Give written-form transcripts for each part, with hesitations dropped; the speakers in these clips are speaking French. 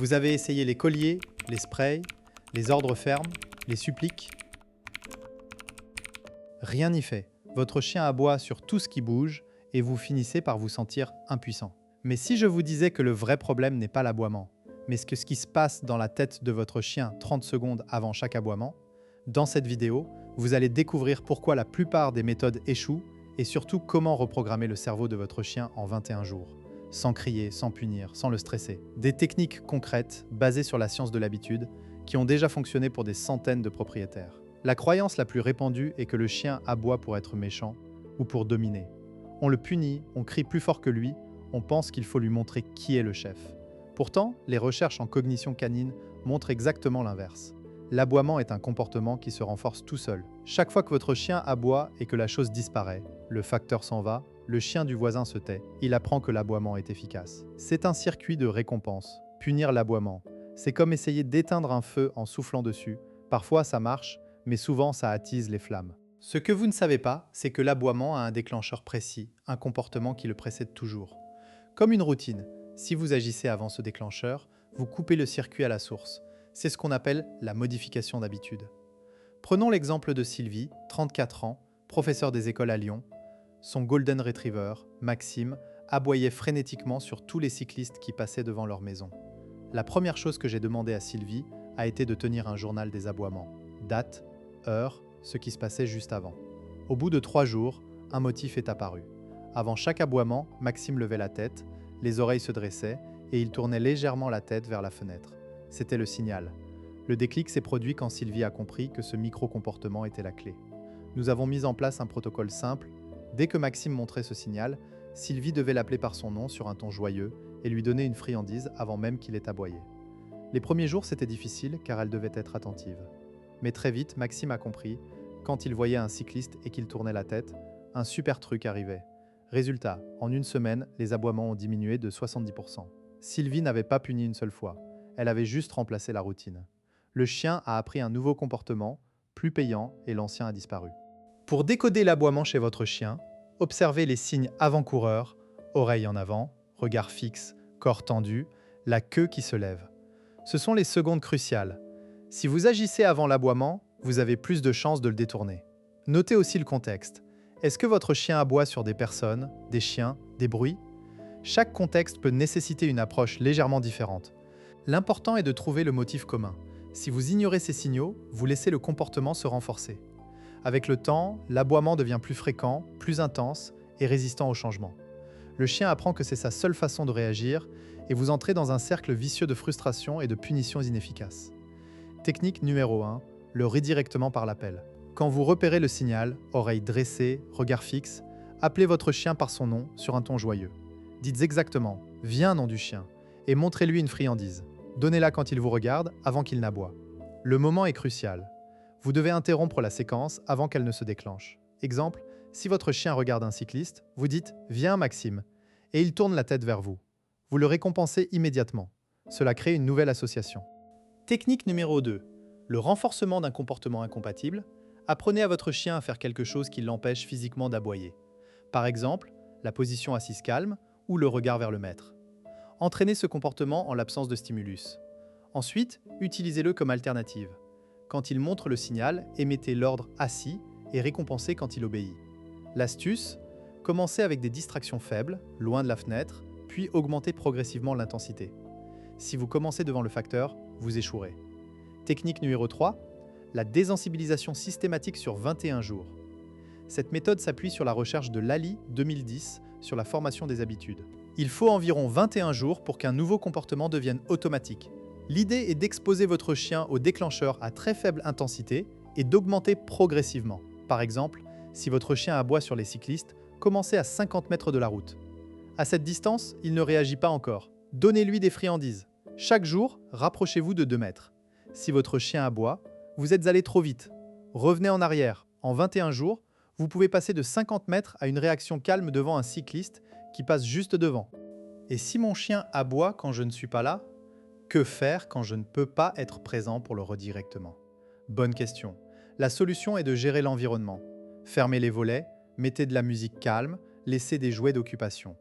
Vous avez essayé les colliers, les sprays, les ordres fermes, les suppliques. Rien n'y fait. Votre chien aboie sur tout ce qui bouge et vous finissez par vous sentir impuissant. Mais si je vous disais que le vrai problème n'est pas l'aboiement, mais ce qui se passe dans la tête de votre chien 30 secondes avant chaque aboiement, dans cette vidéo, vous allez découvrir pourquoi la plupart des méthodes échouent et surtout comment reprogrammer le cerveau de votre chien en 21 jours, sans crier, sans punir, sans le stresser. Des techniques concrètes basées sur la science de l'habitude qui ont déjà fonctionné pour des centaines de propriétaires. La croyance la plus répandue est que le chien aboie pour être méchant ou pour dominer. On le punit, on crie plus fort que lui, on pense qu'il faut lui montrer qui est le chef. Pourtant, les recherches en cognition canine montrent exactement l'inverse. L'aboiement est un comportement qui se renforce tout seul. Chaque fois que votre chien aboie et que la chose disparaît, le facteur s'en va, le chien du voisin se tait, il apprend que l'aboiement est efficace. C'est un circuit de récompense. Punir l'aboiement, c'est comme essayer d'éteindre un feu en soufflant dessus. Parfois ça marche, mais souvent ça attise les flammes. Ce que vous ne savez pas, c'est que l'aboiement a un déclencheur précis, un comportement qui le précède toujours. Comme une routine, si vous agissez avant ce déclencheur, vous coupez le circuit à la source. C'est ce qu'on appelle la modification d'habitude. Prenons l'exemple de Sylvie, 34 ans, professeure des écoles à Lyon. Son Golden Retriever, Maxime, aboyait frénétiquement sur tous les cyclistes qui passaient devant leur maison. La première chose que j'ai demandé à Sylvie a été de tenir un journal des aboiements. Date, heure, ce qui se passait juste avant. Au bout de 3 jours, un motif est apparu. Avant chaque aboiement, Maxime levait la tête, les oreilles se dressaient et il tournait légèrement la tête vers la fenêtre. C'était le signal. Le déclic s'est produit quand Sylvie a compris que ce micro-comportement était la clé. Nous avons mis en place un protocole simple. Dès que Maxime montrait ce signal, Sylvie devait l'appeler par son nom sur un ton joyeux et lui donner une friandise avant même qu'il ait aboyé. Les premiers jours, c'était difficile car elle devait être attentive. Mais très vite, Maxime a compris, quand il voyait un cycliste et qu'il tournait la tête, un super truc arrivait. Résultat, en une semaine, les aboiements ont diminué de 70%. Sylvie n'avait pas puni une seule fois. Elle avait juste remplacé la routine. Le chien a appris un nouveau comportement, plus payant, et l'ancien a disparu. Pour décoder l'aboiement chez votre chien, observez les signes avant-coureurs, oreilles en avant, regard fixe, corps tendu, la queue qui se lève. Ce sont les secondes cruciales. Si vous agissez avant l'aboiement, vous avez plus de chances de le détourner. Notez aussi le contexte. Est-ce que votre chien aboie sur des personnes, des chiens, des bruits ? Chaque contexte peut nécessiter une approche légèrement différente. L'important est de trouver le motif commun. Si vous ignorez ces signaux, vous laissez le comportement se renforcer. Avec le temps, l'aboiement devient plus fréquent, plus intense et résistant au changement. Le chien apprend que c'est sa seule façon de réagir et vous entrez dans un cercle vicieux de frustration et de punitions inefficaces. Technique numéro 1, le redirectement par l'appel. Quand vous repérez le signal, oreille dressée, regard fixe, appelez votre chien par son nom sur un ton joyeux. Dites exactement « Viens, nom du chien » et montrez-lui une friandise. Donnez-la quand il vous regarde, avant qu'il n'aboie. Le moment est crucial. Vous devez interrompre la séquence avant qu'elle ne se déclenche. Exemple, si votre chien regarde un cycliste, vous dites « Viens Maxime » et il tourne la tête vers vous. Vous le récompensez immédiatement. Cela crée une nouvelle association. Technique numéro 2. Le renforcement d'un comportement incompatible. Apprenez à votre chien à faire quelque chose qui l'empêche physiquement d'aboyer. Par exemple, la position assise calme ou le regard vers le maître. Entraînez ce comportement en l'absence de stimulus. Ensuite, utilisez-le comme alternative. Quand il montre le signal, émettez l'ordre assis et récompensez quand il obéit. L'astuce, commencez avec des distractions faibles, loin de la fenêtre, puis augmentez progressivement l'intensité. Si vous commencez devant le facteur, vous échouerez. Technique numéro 3, la désensibilisation systématique sur 21 jours. Cette méthode s'appuie sur la recherche de Lally 2010 sur la formation des habitudes. Il faut environ 21 jours pour qu'un nouveau comportement devienne automatique. L'idée est d'exposer votre chien au déclencheur à très faible intensité et d'augmenter progressivement. Par exemple, si votre chien aboie sur les cyclistes, commencez à 50 mètres de la route. À cette distance, il ne réagit pas encore. Donnez-lui des friandises. Chaque jour, rapprochez-vous de 2 mètres. Si votre chien aboie, vous êtes allé trop vite. Revenez en arrière. En 21 jours, vous pouvez passer de 50 mètres à une réaction calme devant un cycliste qui passe juste devant. Et si mon chien aboie quand je ne suis pas là, que faire quand je ne peux pas être présent pour le redirectement ? Bonne question. La solution est de gérer l'environnement. Fermez les volets, mettez de la musique calme, laissez des jouets d'occupation.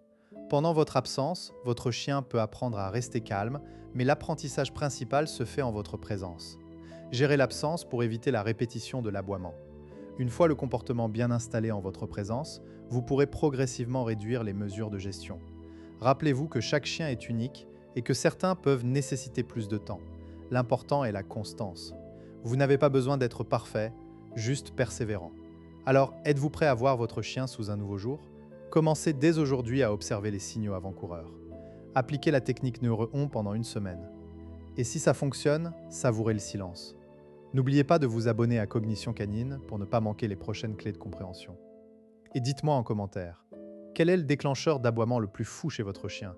Pendant votre absence, votre chien peut apprendre à rester calme, mais l'apprentissage principal se fait en votre présence. Gérez l'absence pour éviter la répétition de l'aboiement. Une fois le comportement bien installé en votre présence, vous pourrez progressivement réduire les mesures de gestion. Rappelez-vous que chaque chien est unique et que certains peuvent nécessiter plus de temps. L'important est la constance. Vous n'avez pas besoin d'être parfait, juste persévérant. Alors, êtes-vous prêt à voir votre chien sous un nouveau jour? Commencez dès aujourd'hui à observer les signaux avant-coureurs. Appliquez la technique Neuro-On pendant une semaine. Et si ça fonctionne, savourez le silence. N'oubliez pas de vous abonner à Cognition Canine pour ne pas manquer les prochaines clés de compréhension. Et dites-moi en commentaire, quel est le déclencheur d'aboiement le plus fou chez votre chien?